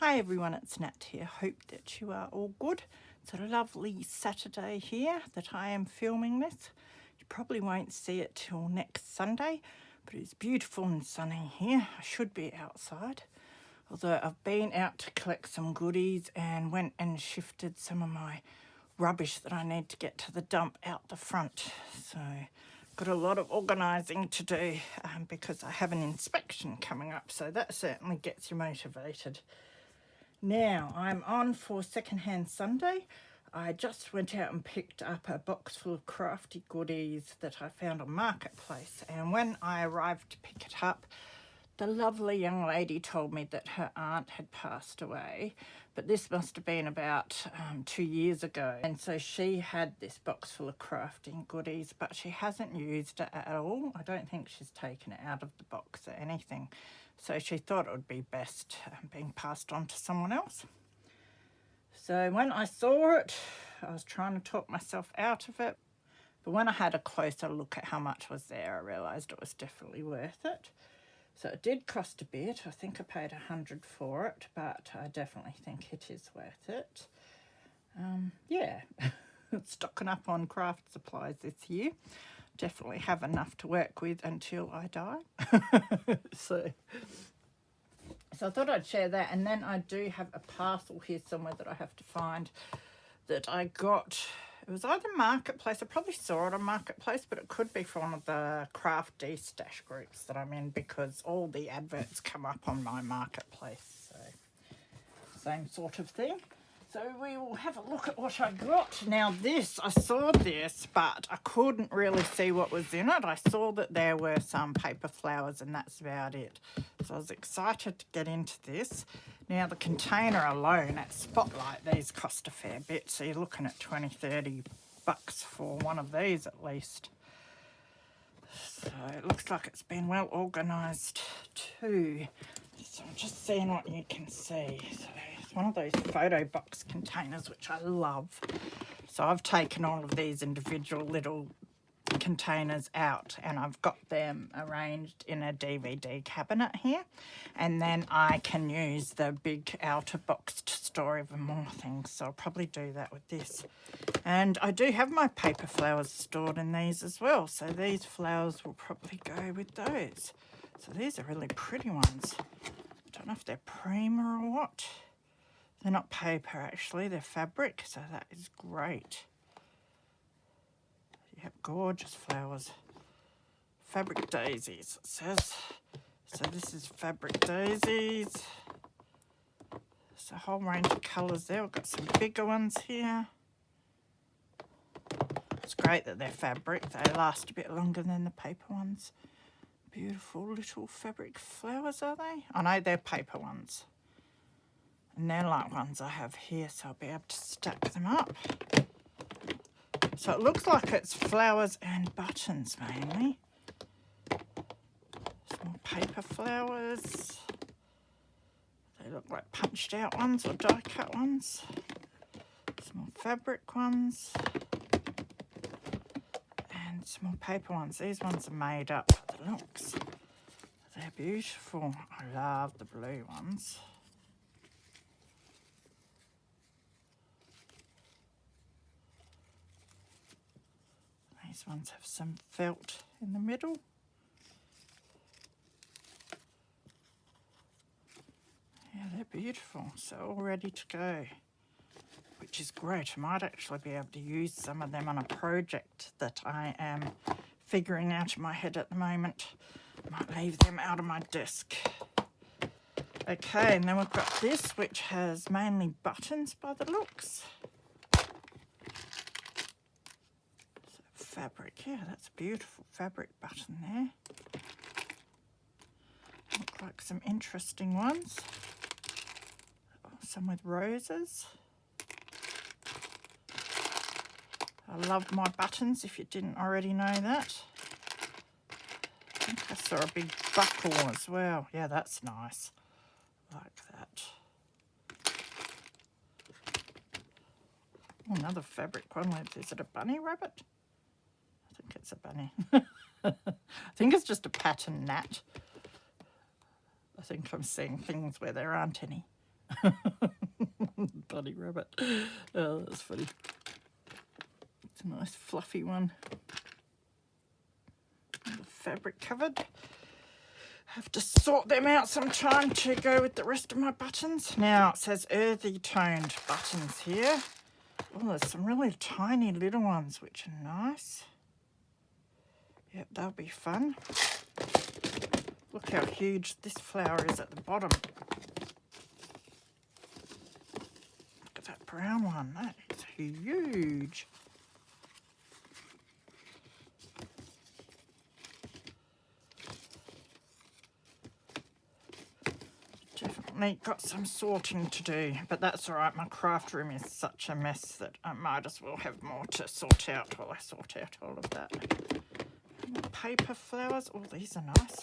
Hi everyone, it's Nat here. Hope that you are all good. It's a lovely Saturday here that I am filming this. You probably won't see it till next Sunday, but it's beautiful and sunny here. I should be outside, although I've been out to collect some goodies and went and shifted some of my rubbish that I need to get to the dump out the front. So got a lot of organising to do because I have an inspection coming up, so that certainly gets you motivated. Now, I'm on for Secondhand Sunday. I just went out and picked up a box full of crafty goodies that I found on Marketplace, and when I arrived to pick it up, the lovely young lady told me that her aunt had passed away, but this must have been about 2 years ago, and so she had this box full of crafting goodies, but she hasn't used it at all. I don't think she's taken it out of the box or anything. So she thought it would be best being passed on to someone else. So when I saw it, I was trying to talk myself out of it. But when I had a closer look at how much was there, I realised it was definitely worth it. So it did cost a bit. I think I paid $100 for it, but I definitely think it is worth it. Yeah, stocking up on craft supplies this year. Definitely have enough to work with until I die. So I thought I'd share that, and then I do have a parcel here somewhere that I have to find that I got. It was either Marketplace, I probably saw it on Marketplace, but it could be from one of the craft stash groups that I'm in, because all the adverts come up on my Marketplace, so same sort of thing. So we will have a look at what I got. Now this, I saw this, but I couldn't really see what was in it. I saw that there were some paper flowers and that's about it. So I was excited to get into this. Now the container alone at Spotlight, these cost a fair bit. So you're looking at $20-30 for one of these at least. So it looks like it's been well organised too. So I'm just seeing what you can see. So it's one of those photo box containers, which I love. So I've taken all of these individual little containers out and I've got them arranged in a DVD cabinet here, and then I can use the big outer box to store even more things. So I'll probably do that with this. And I do have my paper flowers stored in these as well, so these flowers will probably go with those. So these are really pretty ones. I don't know if they're Prima or what. They're not paper actually, they're fabric, so that is great. Yep, gorgeous flowers. Fabric daisies, it says. So this is fabric daisies. There's a whole range of colours there. We've got some bigger ones here. It's great that they're fabric. They last a bit longer than the paper ones. Beautiful little fabric flowers, are they? I know they're paper ones. And they're like ones I have here, so I'll be able to stack them up. So it looks like it's flowers and buttons mainly. Some paper flowers. They look like punched out ones or die cut ones. Some more fabric ones. And some more paper ones. These ones are made up for the looks. They're beautiful. I love the blue ones. These ones have some felt in the middle. Yeah, they're beautiful. So all ready to go, which is great. I might actually be able to use some of them on a project that I am figuring out in my head at the moment. I might leave them out of my desk. Okay, and then we've got this, which has mainly buttons by the looks. Fabric, yeah, that's a beautiful fabric button there. Look like some interesting ones. Oh, some with roses. I love my buttons, if you didn't already know that. I think I saw a big buckle as well. Yeah, that's nice. Like that. Oh, another fabric one. Is it a bunny rabbit? I think it's a bunny. I think it's just a pattern gnat. I think I'm seeing things where there aren't any. Bloody rabbit. Oh, that's funny. It's a nice fluffy one. The fabric covered. Have to sort them out sometime to go with the rest of my buttons. Now it says earthy toned buttons here. Oh, there's some really tiny little ones which are nice. Yep, they'll be fun. Look how huge this flower is at the bottom. Look at that brown one. That is huge. Definitely got some sorting to do, but that's all right. My craft room is such a mess that I might as well have more to sort out while I sort out all of that. Paper flowers. Oh, these are nice.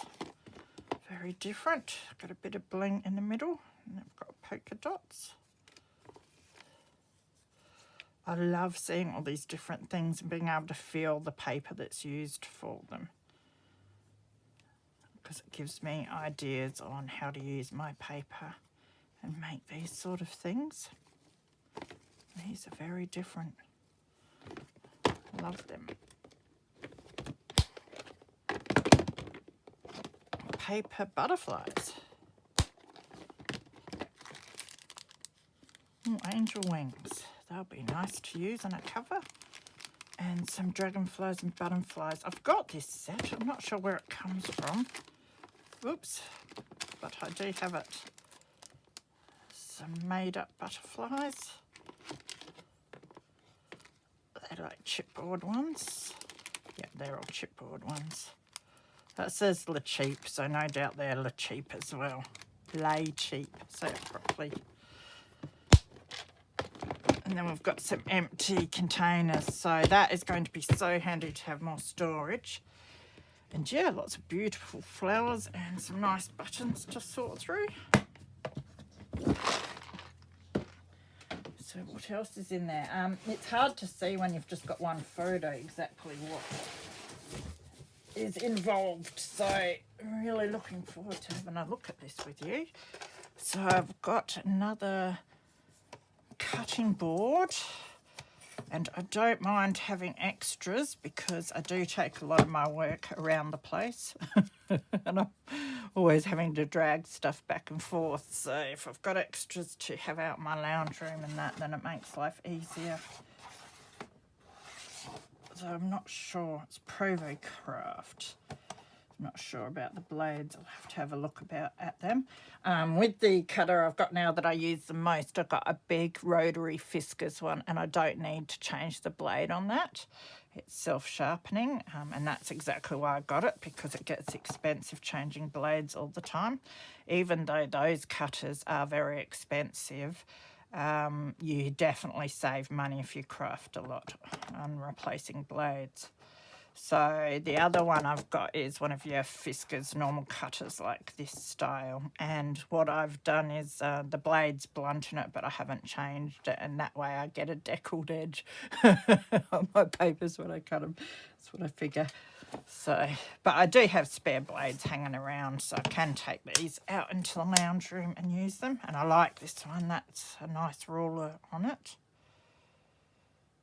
Very different. Got a bit of bling in the middle, and they've got polka dots. I love seeing all these different things and being able to feel the paper that's used for them, because it gives me ideas on how to use my paper and make these sort of things. These are very different. Love them. Paper butterflies. Angel wings. They'll be nice to use on a cover. And some dragonflies and butterflies. I've got this set. I'm not sure where it comes from. Oops. But I do have it. Some made up butterflies. They're like chipboard ones. Yeah, they're all chipboard ones. That says Le Cheap, so no doubt they're Le Cheap as well. Lay Cheap, say it properly. And then we've got some empty containers, so that is going to be so handy to have more storage. And yeah, lots of beautiful flowers and some nice buttons to sort through. So what else is in there? It's hard to see when you've just got one photo exactly what is involved, so I'm really looking forward to having a look at this with you. So I've got another cutting board, and I don't mind having extras because I do take a lot of my work around the place and I'm always having to drag stuff back and forth, so if I've got extras to have out in my lounge room and that, then it makes life easier. So I'm not sure. It's Provo Craft. I'm not sure about the blades. I'll have to have a look at them. With the cutter I've got now that I use the most, I've got a big rotary Fiskars one, and I don't need to change the blade on that. It's self-sharpening, and that's exactly why I got it, because it gets expensive changing blades all the time. Even though those cutters are very expensive, you definitely save money if you craft a lot on replacing blades. So the other one I've got is one of your Fiskars normal cutters like this style, and what I've done is the blade's blunt in it, but I haven't changed it, and that way I get a deckled edge on my papers when I cut them. That's what I figure. So, but I do have spare blades hanging around, so I can take these out into the lounge room and use them. And I like this one. That's a nice ruler on it.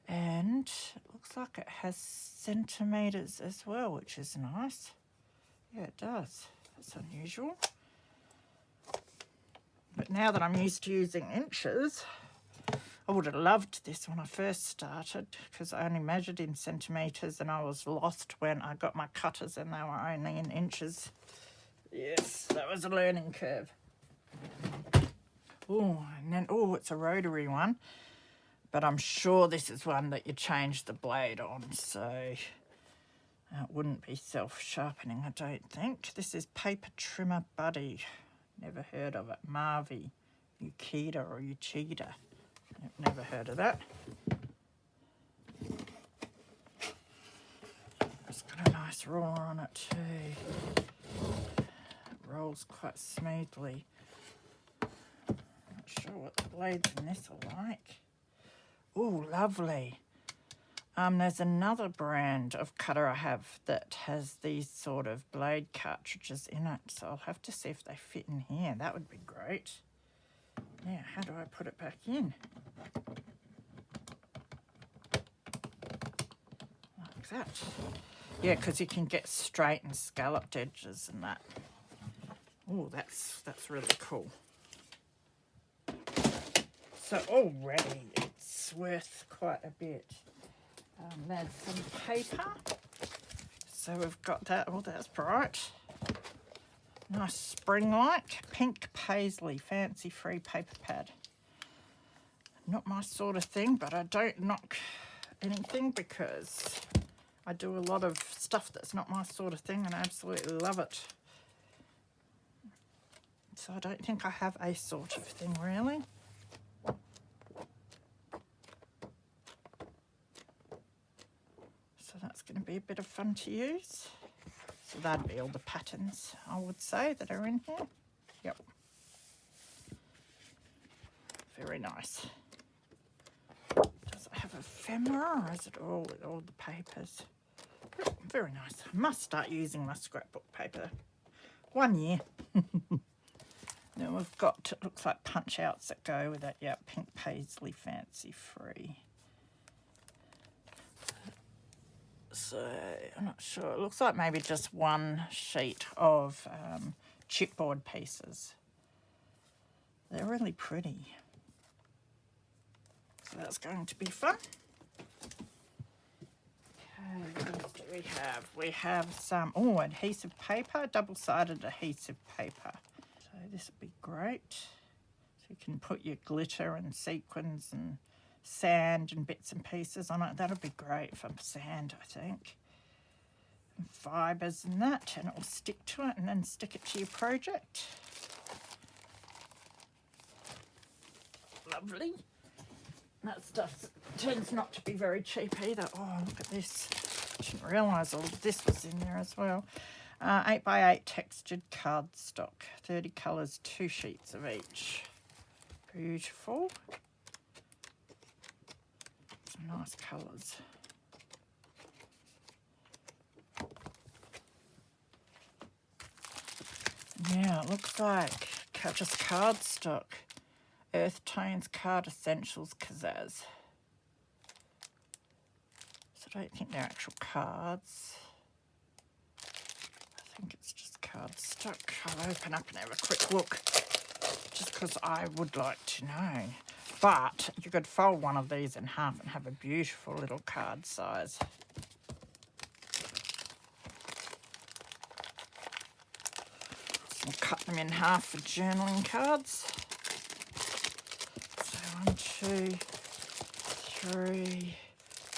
And it looks like it has centimetres as well, which is nice. Yeah, it does. That's unusual. But now that I'm used to using inches, I would have loved this when I first started, because I only measured in centimetres and I was lost when I got my cutters and they were only in inches. Yes, that was a learning curve. Oh, and then, oh, it's a rotary one. But I'm sure this is one that you change the blade on, so it wouldn't be self-sharpening, I don't think. This is Paper Trimmer Buddy. Never heard of it. Marvy, Ukeda or Uchida. Never heard of that. It's got a nice roller on it too. It rolls quite smoothly. Not sure what the blades in this are like. Oh, lovely. There's another brand of cutter I have that has these sort of blade cartridges in it, so I'll have to see if they fit in here. That would be great. Now, how do I put it back in? Like that. Yeah, because you can get straight and scalloped edges and that. Oh, that's really cool. So already it's worth quite a bit. There's some paper. So we've got that. Oh, that's bright. Nice spring-like pink paisley fancy free paper pad. Not my sort of thing, but I don't knock anything because I do a lot of stuff that's not my sort of thing and I absolutely love it. So I don't think I have a sort of thing really. So that's going to be a bit of fun to use. So that'd be all the patterns, I would say, that are in here. Yep. Very nice. Does it have ephemera or is it all with all the papers? Very nice. I must start using my scrapbook paper. 1 year. Then we've got, it looks like punch outs that go with it. Yep, pink paisley fancy free. So I'm not sure. It looks like maybe just one sheet of chipboard pieces. They're really pretty. So that's going to be fun. Okay, what else do we have? We have some, adhesive paper, double-sided adhesive paper. So this would be great. So you can put your glitter and sequins and sand and bits and pieces on it. That'll be great for sand, I think. And fibres and that, and it will stick to it and then stick it to your project. Lovely. That stuff tends not to be very cheap either. Oh, look at this. I didn't realise all of this was in there as well. 8x8 textured cardstock. 30 colours, 2 sheets of each. Beautiful. Some nice colours. Yeah, it looks like just cardstock. Earth Tones Card Essentials Kazzaz. So I don't think they're actual cards. I think it's just cardstock. I'll open up and have a quick look, just because I would like to know. But you could fold one of these in half and have a beautiful little card size. We'll cut them in half for journaling cards. 1, 2, 3.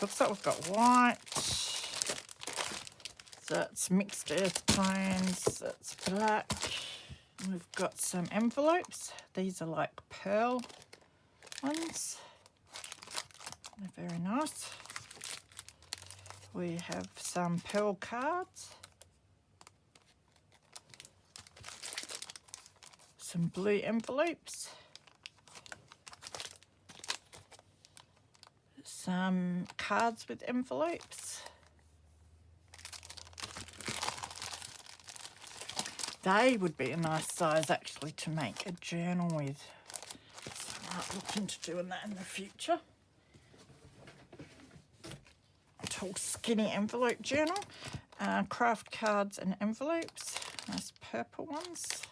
Looks like we've got white. That's mixed earth tones. That's black. We've got some envelopes. These are like pearl ones. They're very nice. We have some pearl cards. Some blue envelopes. Some cards with envelopes. They would be a nice size actually to make a journal with. So I might look into doing that in the future. A tall skinny envelope journal. Craft cards and envelopes. Nice purple ones.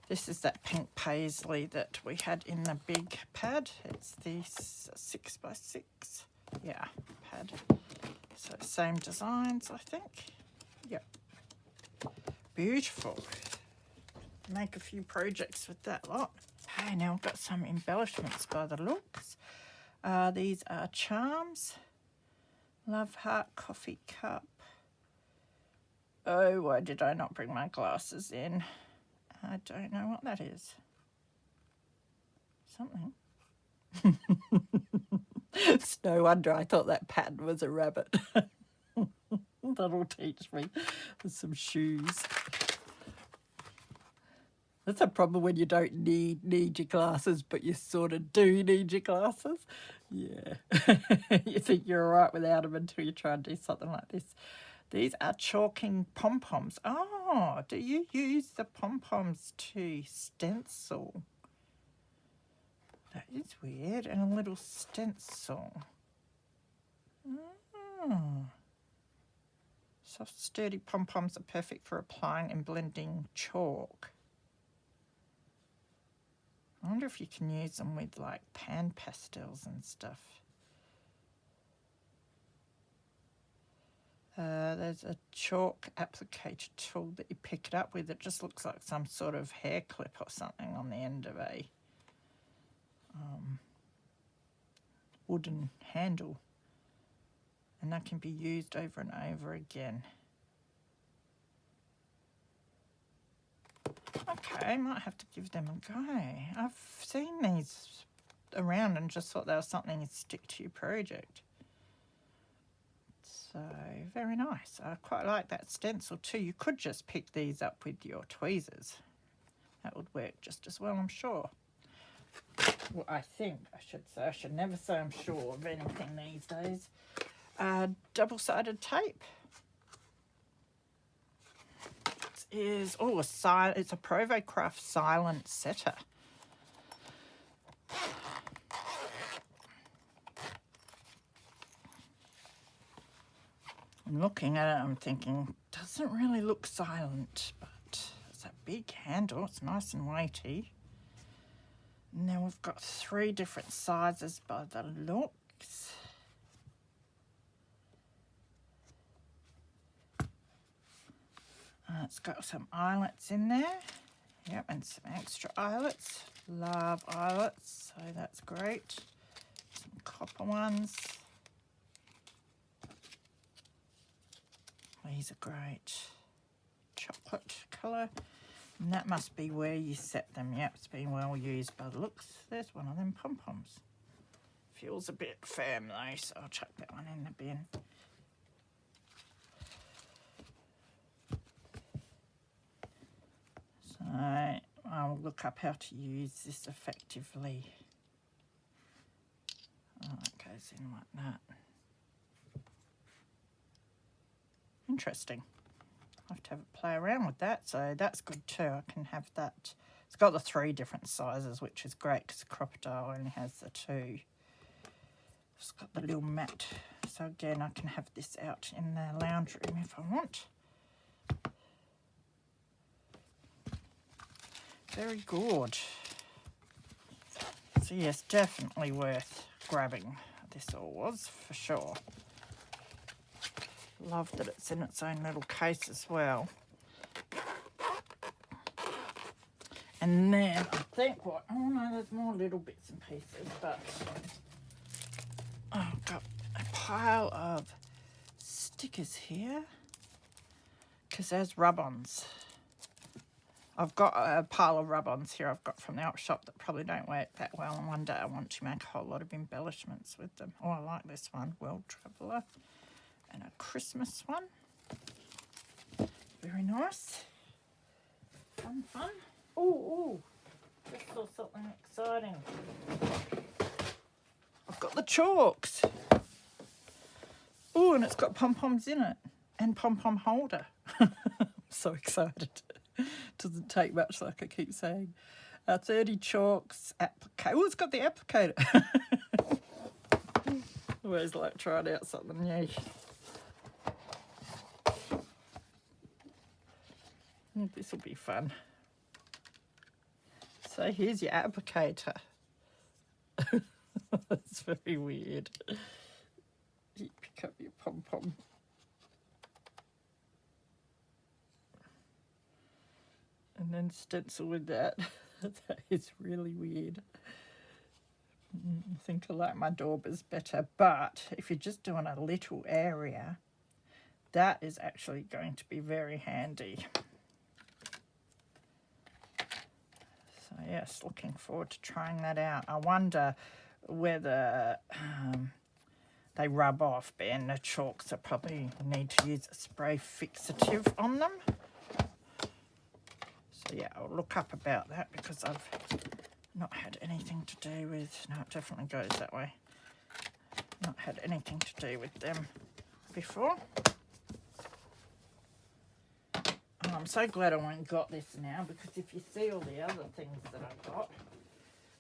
This is that pink paisley that we had in the big pad. It's this 6x6, yeah, pad. So same designs, I think. Yep. Beautiful. Make a few projects with that lot. Okay, now I've got some embellishments by the looks. These are charms. Love Heart Coffee Cup. Oh, why did I not bring my glasses in? I don't know what that is. Something. It's no wonder I thought that pattern was a rabbit. That'll teach me. With some shoes. That's a problem when you don't need your glasses, but you sort of do need your glasses. Yeah. You think you're all right without them until you try and do something like this. These are chalking pom-poms. Oh, do you use the pom-poms to stencil? That is weird. And a little stencil. Oh. Soft, sturdy pom-poms are perfect for applying and blending chalk. I wonder if you can use them with like pan pastels and stuff. There's a chalk applicator tool that you pick it up with. It just looks like some sort of hair clip or something on the end of a wooden handle. And that can be used over and over again. Okay, might have to give them a go. I've seen these around and just thought they were something to stick to your project. So, very nice. I quite like that stencil too. You could just pick these up with your tweezers. That would work just as well, I'm sure. Well, I think I should say. I should never say I'm sure of anything these days. Double-sided tape. It's a Provocraft silent setter. I'm looking at it, I'm thinking, doesn't really look silent, but it's a big handle. It's nice and weighty. And then we've got 3 different sizes by the looks. It's got some eyelets in there. Yep, and some extra eyelets. Love eyelets, so that's great. Some copper ones. These are great. Chocolate colour. And that must be where you set them. Yep, it's been well used by the looks. There's one of them pom-poms. Feels a bit firm though, so I'll chuck that one in the bin. So I'll look up how to use this effectively. Oh, it goes in like that. Interesting. I have to have a play around with that, so that's good too. I can have that. It's got the 3 different sizes, which is great because Crocodile only has the 2. It's got the little mat, so again I can have this out in the lounge room if I want. Very good. So yes, definitely worth grabbing. This all was, for sure. Love that it's in its own little case as well. And then I think what, oh no, there's more little bits and pieces, but I've got a pile of stickers here because there's rub-ons. I've got a pile of rub-ons here I've got from the op shop that probably don't work that well, and one day I want to make a whole lot of embellishments with them. Oh, I like this one, World Traveller. And a Christmas one. Very nice. Fun, fun. Oh, just saw something exciting. I've got the chalks. Oh, and it's got pom-poms in it. And pom-pom holder. I'm so excited. Doesn't take much, like I keep saying. 30 chalks, applicator. Oh, it's got the applicator. Always like trying out something new. This will be fun. So here's your applicator. That's very weird. You pick up your pom-pom. And then stencil with that. That is really weird. I think I like my daubers better, but if you're just doing a little area, that is actually going to be very handy. So yes, looking forward to trying that out. I wonder whether they rub off, Ben. The chalks, I probably need to use a spray fixative on them. So yeah, I'll look up about that because I've not had anything to do with, no, it definitely goes that way. Not had anything to do with them before. And I'm so glad I went and got this now, because if you see all the other things that I got,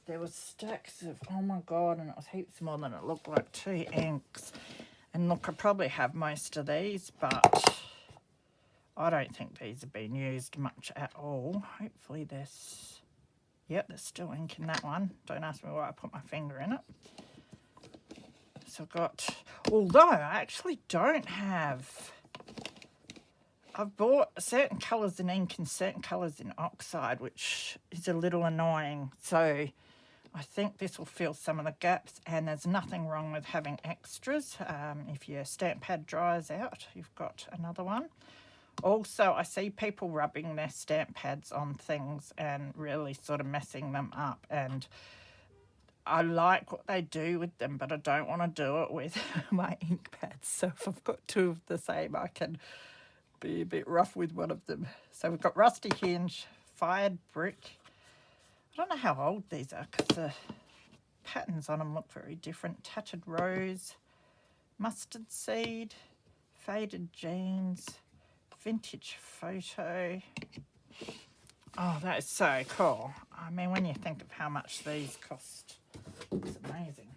there was stacks of, oh my God, and it was heaps more than it looked like, 2 inks. And look, I probably have most of these, but I don't think these have been used much at all. Hopefully there's, yep, there's still ink in that one. Don't ask me why I put my finger in it. So I've got, although I actually don't have, I've bought certain colours in ink and certain colours in oxide, which is a little annoying. So I think this will fill some of the gaps, and there's nothing wrong with having extras. If your stamp pad dries out, you've got another one. Also, I see people rubbing their stamp pads on things and really sort of messing them up, and I like what they do with them, but I don't want to do it with my ink pads. So if I've got 2 of the same, I can be a bit rough with one of them. So we've got rusty hinge, fired brick. I don't know how old these are because the patterns on them look very different. Tattered rose, mustard seed, faded jeans, vintage photo. Oh, that is so cool. I mean, when you think of how much these cost, it's amazing.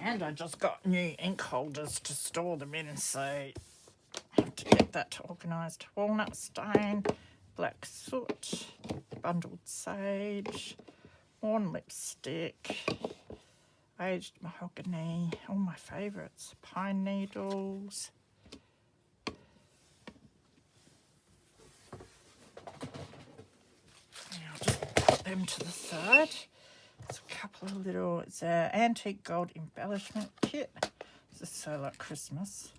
And I just got new ink holders to store them in, so I have to get that organised. Walnut stone, black soot, bundled sage, worn lipstick, aged mahogany, all my favourites, pine needles. I'll just put them to the side. There's a couple of little, it's an antique gold embellishment kit. This is so like Christmas.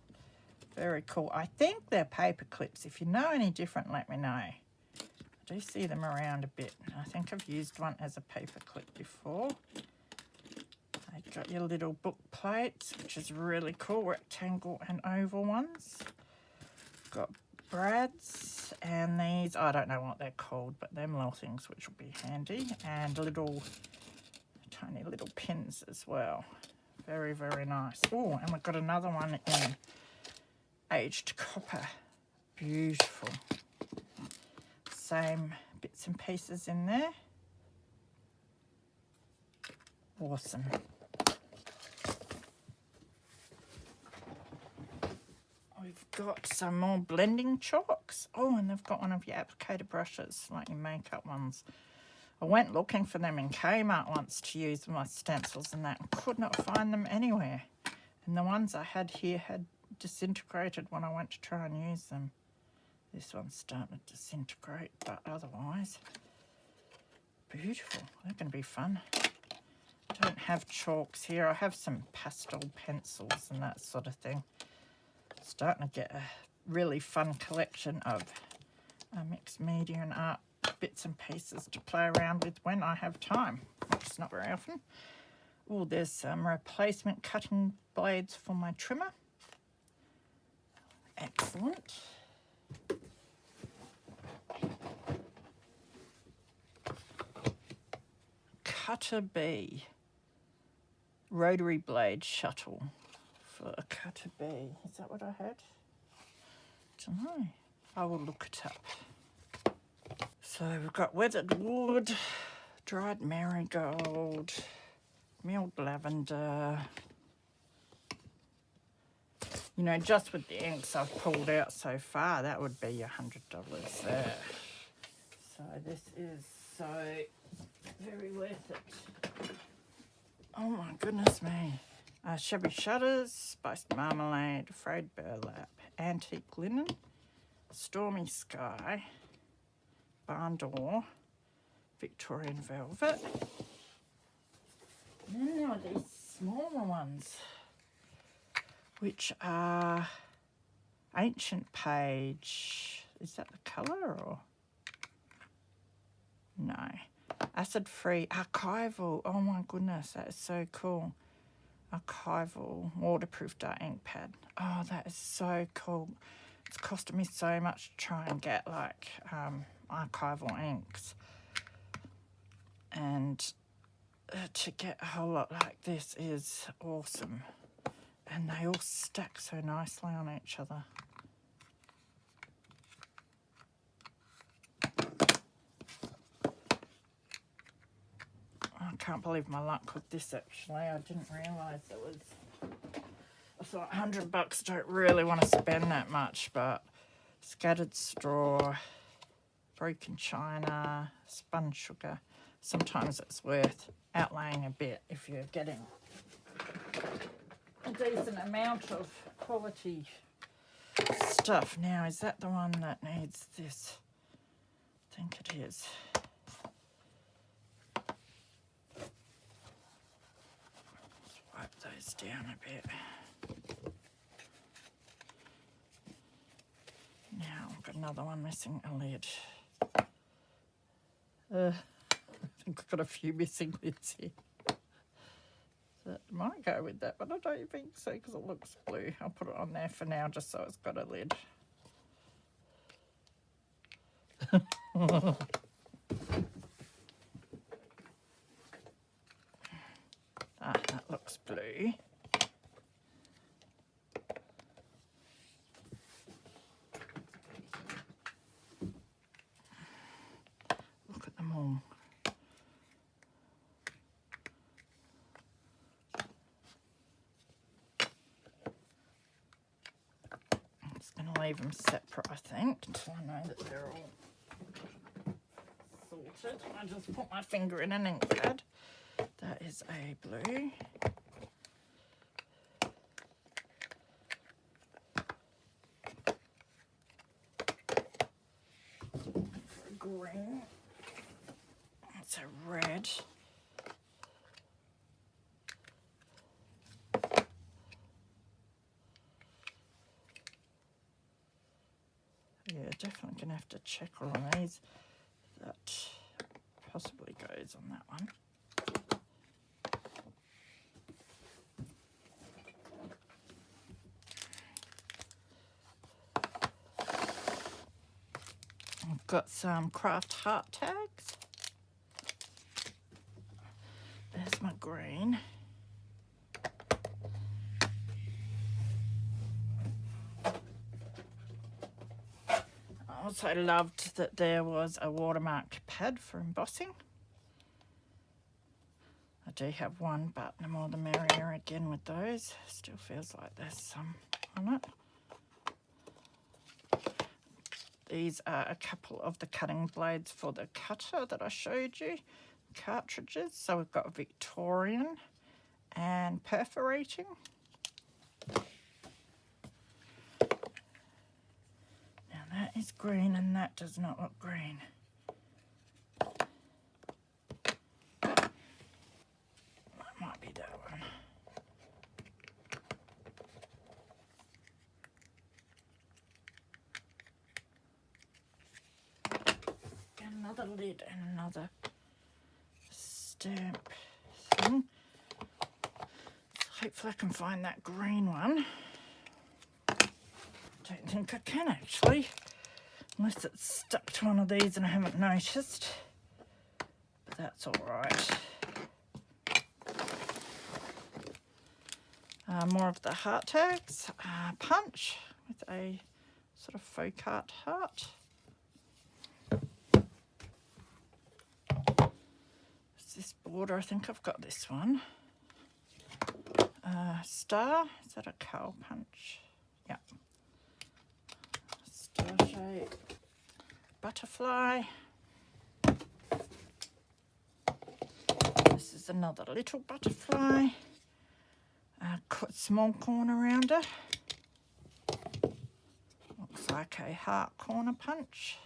Very cool. I think they're paper clips. If you know any different, let me know. I do see them around a bit. I think I've used one as a paper clip before. You've got your little book plates, which is really cool, rectangle and oval ones. Got brads, and these, I don't know what they're called, but them little things which will be handy, and little tiny little pins as well. Very, very nice. Oh, and we've got another one in aged copper. Beautiful. Same bits and pieces in there. Awesome. We've got some more blending chalks. Oh, and they've got one of your applicator brushes, like your makeup ones. I went looking for them in Kmart once to use my stencils and that, and could not find them anywhere. And the ones I had here had disintegrated when I went to try and use them. This one's starting to disintegrate, but otherwise, beautiful. They're going to be fun. I don't have chalks here. I have some pastel pencils and that sort of thing. Starting to get a really fun collection of mixed media and art bits and pieces to play around with when I have time, which is not very often. Oh, there's some replacement cutting blades for my trimmer. Excellent. Cutter bee. Rotary blade shuttle for a cutter bee. Is that what I had? Don't know. I will look it up. So we've got weathered wood, dried marigold, milled lavender. You know, just with the inks I've pulled out so far, that would be $100 there. So this is so very worth it. Oh my goodness me. Shabby shutters, spiced marmalade, frayed burlap, antique linen, stormy sky, barn door, Victorian velvet. And then there are these smaller ones, which are ancient page. Is that the colour or? No. Acid-free, archival. Oh my goodness, that is so cool. Archival, waterproof dark ink pad. Oh, that is so cool. It's costed me so much to try and get like archival inks. And to get a whole lot like this is awesome. And they all stack so nicely on each other. I can't believe my luck with this actually. I didn't realise it was, I thought $100, don't really want to spend that much, but scattered straw, broken china, spun sugar, sometimes it's worth outlaying a bit if you're getting a decent amount of quality stuff. Now, is that the one that needs this? I think it is. Let's wipe those down a bit. Now I've got another one missing a lid. I think I've got a few missing lids here. That might go with that, but I don't think so because it looks blue. I'll put it on there for now just so it's got a lid. That looks blue. Look at them all. I'm just going to leave them separate, I think, until I know that they're all sorted. I just put my finger in an ink pad. That is a blue. For a green. That's a red. Yeah, definitely going to have to check all these. That possibly goes on that one. I've got some craft heart tags. There's my green. I also loved that there was a watermark pad for embossing. I do have one, but the more the merrier again with those. Still feels like there's some on it. These are a couple of the cutting blades for the cutter that I showed you, cartridges. So we've got Victorian and perforating. Now that is green and that does not look green. That might be that one. Another lid and another stamp thing. So hopefully I can find that green one. Don't think I can actually, unless it's stuck to one of these and I haven't noticed. But that's all right. More of the heart tags. Punch with a sort of faux art heart. This border, I think I've got this one. Star, is that a cowl punch? Yeah. Star shape. Butterfly. This is another little butterfly. Small corner rounder. Looks like a heart corner punch.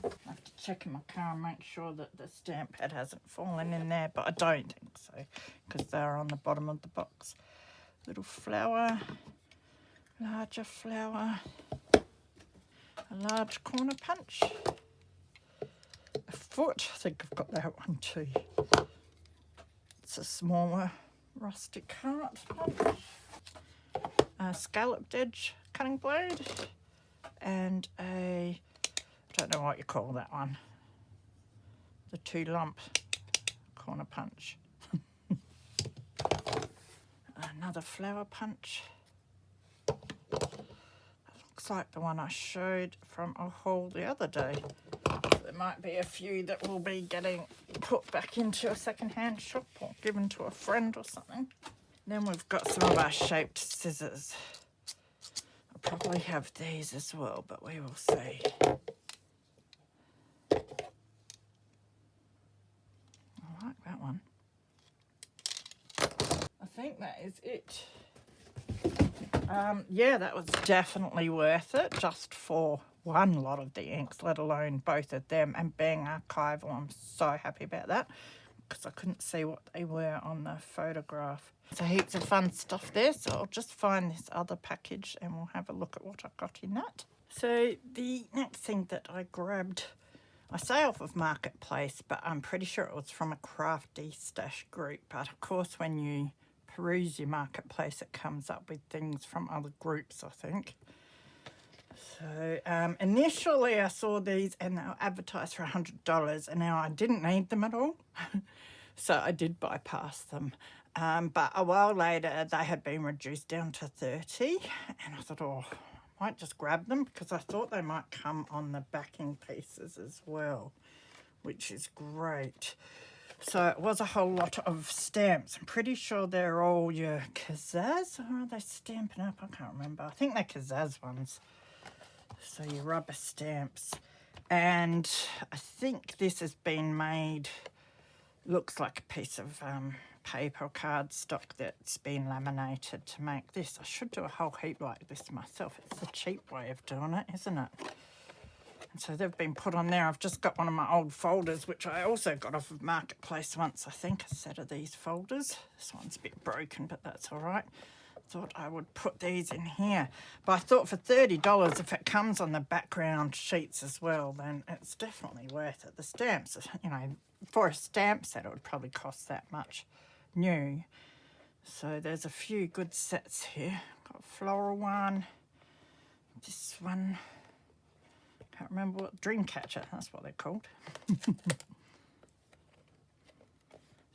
I have to check in my car and make sure that the stamp pad hasn't fallen in there, but I don't think so because they're on the bottom of the box. Little flower, larger flower, a large corner punch, a foot, I think I've got that one too. It's a smaller rustic heart punch, a scalloped edge cutting blade, and a, I don't know what you call that one, the 2 lump corner punch. Another flower punch. That looks like the one I showed from a haul the other day. There might be a few that will be getting put back into a second-hand shop or given to a friend or something. Then we've got some of our shaped scissors. I'll probably have these as well, but we will see. I like that one. I think that is it. Yeah, that was definitely worth it just for one lot of the inks, let alone both of them. And being archival, I'm so happy about that because I couldn't see what they were on the photograph. So heaps of fun stuff there. So I'll just find this other package and we'll have a look at what I got in that. So the next thing that I grabbed, I say off of Marketplace, but I'm pretty sure it was from a crafty stash group. But of course, when you peruse your Marketplace, it comes up with things from other groups, I think. So initially I saw these and they were advertised for $100, and now I didn't need them at all. So I did bypass them. But a while later they had been reduced down to 30, and I thought, oh, I might just grab them because I thought they might come on the backing pieces as well, which is great. So it was a whole lot of stamps. I'm pretty sure they're all your Kazaz, or are they Stampin' Up? I can't remember. I think they're Kazaz ones. So your rubber stamps. And I think this has been made, looks like a piece of paper or cardstock that's been laminated to make this. I should do a whole heap like this myself. It's the cheap way of doing it, isn't it? And so they've been put on there. I've just got one of my old folders, which I also got off of Marketplace once, I think, a set of these folders. This one's a bit broken, but that's all right. Thought I would put these in here. But I thought for $30, if it comes on the background sheets as well, then it's definitely worth it. The stamps, you know, for a stamp set, it would probably cost that much new. So there's a few good sets here. Got a floral one, this one. Can't remember what, Dreamcatcher, that's what they're called.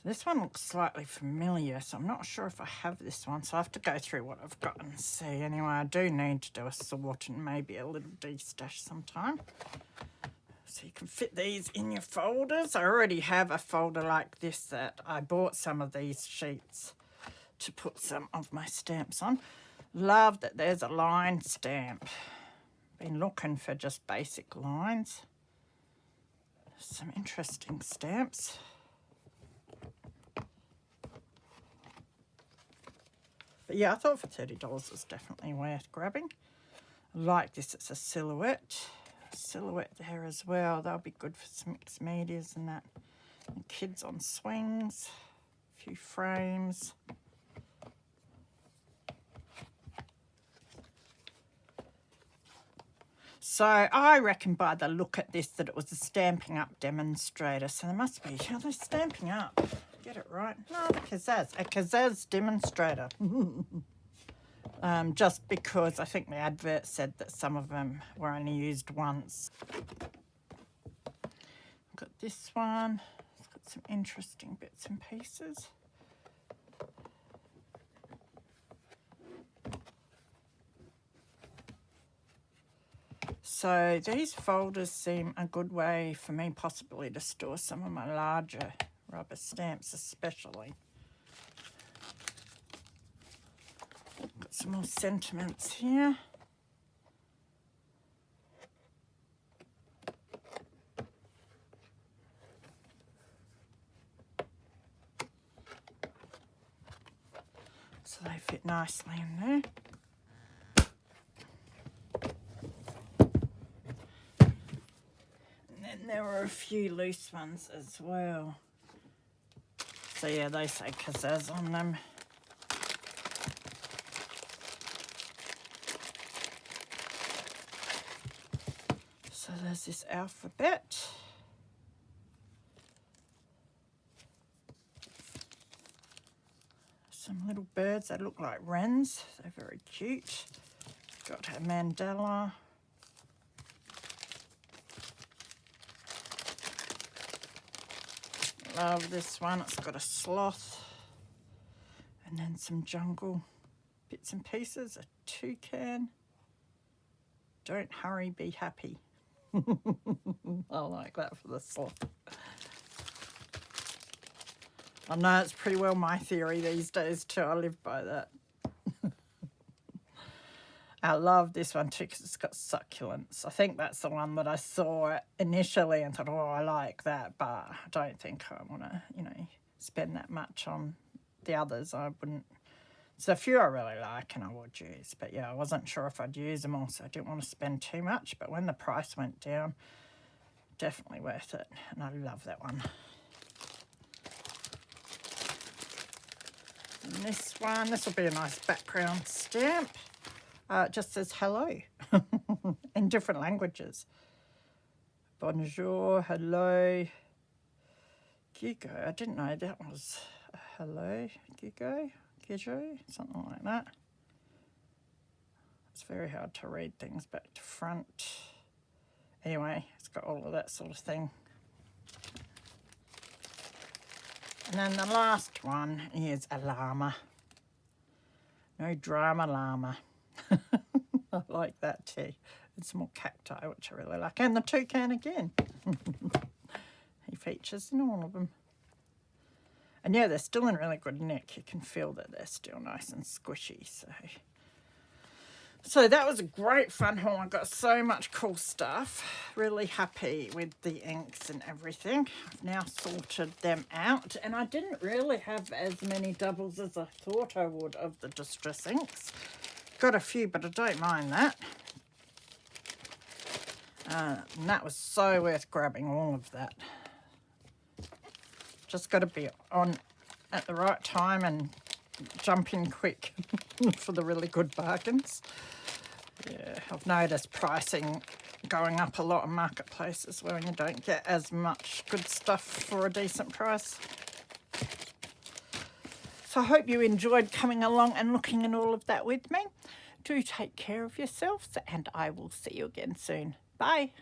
This one looks slightly familiar, so I'm not sure if I have this one, so I have to go through what I've got and see. Anyway, I do need to do a sort and maybe a little de-stash sometime. So you can fit these in your folders. I already have a folder like this that I bought some of these sheets to put some of my stamps on. Love that there's a line stamp. Been looking for just basic lines. Some interesting stamps. But yeah, I thought for $30 was definitely worth grabbing. I like this, it's a silhouette. Silhouette there as well. That'll be good for some mixed medias and that. And kids on swings, a few frames. So I reckon by the look at this that it was a Stampin' Up demonstrator. So there must be, are they Stampin' Up? Get it right. No, Kazaz, a Kazaz demonstrator. Just because I think the advert said that some of them were only used once. I've got this one. It's got some interesting bits and pieces. So these folders seem a good way for me possibly to store some of my larger rubber stamps especially. Got some more sentiments here. So they fit nicely in there. And there were a few loose ones as well. So yeah, they say Kazaz on them. So there's this alphabet. Some little birds that look like wrens. They're very cute. Got a mandala. Love this one. It's got a sloth and then some jungle bits and pieces. A toucan. Don't hurry, be happy. I like that for the sloth. I know it's pretty well my theory these days too. I live by that. I love this one too because it's got succulents. I think that's the one that I saw initially and thought, oh, I like that, but I don't think I want to, spend that much on the others. I wouldn't. So a few I really like and I would use, but yeah, I wasn't sure if I'd use them all, so I didn't want to spend too much. But when the price went down, definitely worth it, and I love that one. And this one, this will be a nice background stamp. It just says hello in different languages. Bonjour, hello, Gigo. I didn't know that was a hello, Gigo, something like that. It's very hard to read things back to front. Anyway, it's got all of that sort of thing. And then the last one is a llama. No drama llama. I like that too. It's more cacti, which I really like. And the toucan again. He features in all of them. And yeah, they're still in really good nick. You can feel that they're still nice and squishy. So that was a great fun haul. I got so much cool stuff. Really happy with the inks and everything. I've now sorted them out. And I didn't really have as many doubles as I thought I would of the distress inks. Got a few, but I don't mind that. And that was so worth grabbing all of that. Just got to be on at the right time and jump in quick for the really good bargains. Yeah, I've noticed pricing going up a lot in marketplaces when you don't get as much good stuff for a decent price. So I hope you enjoyed coming along and looking at all of that with me. Do take care of yourselves, and I will see you again soon. Bye.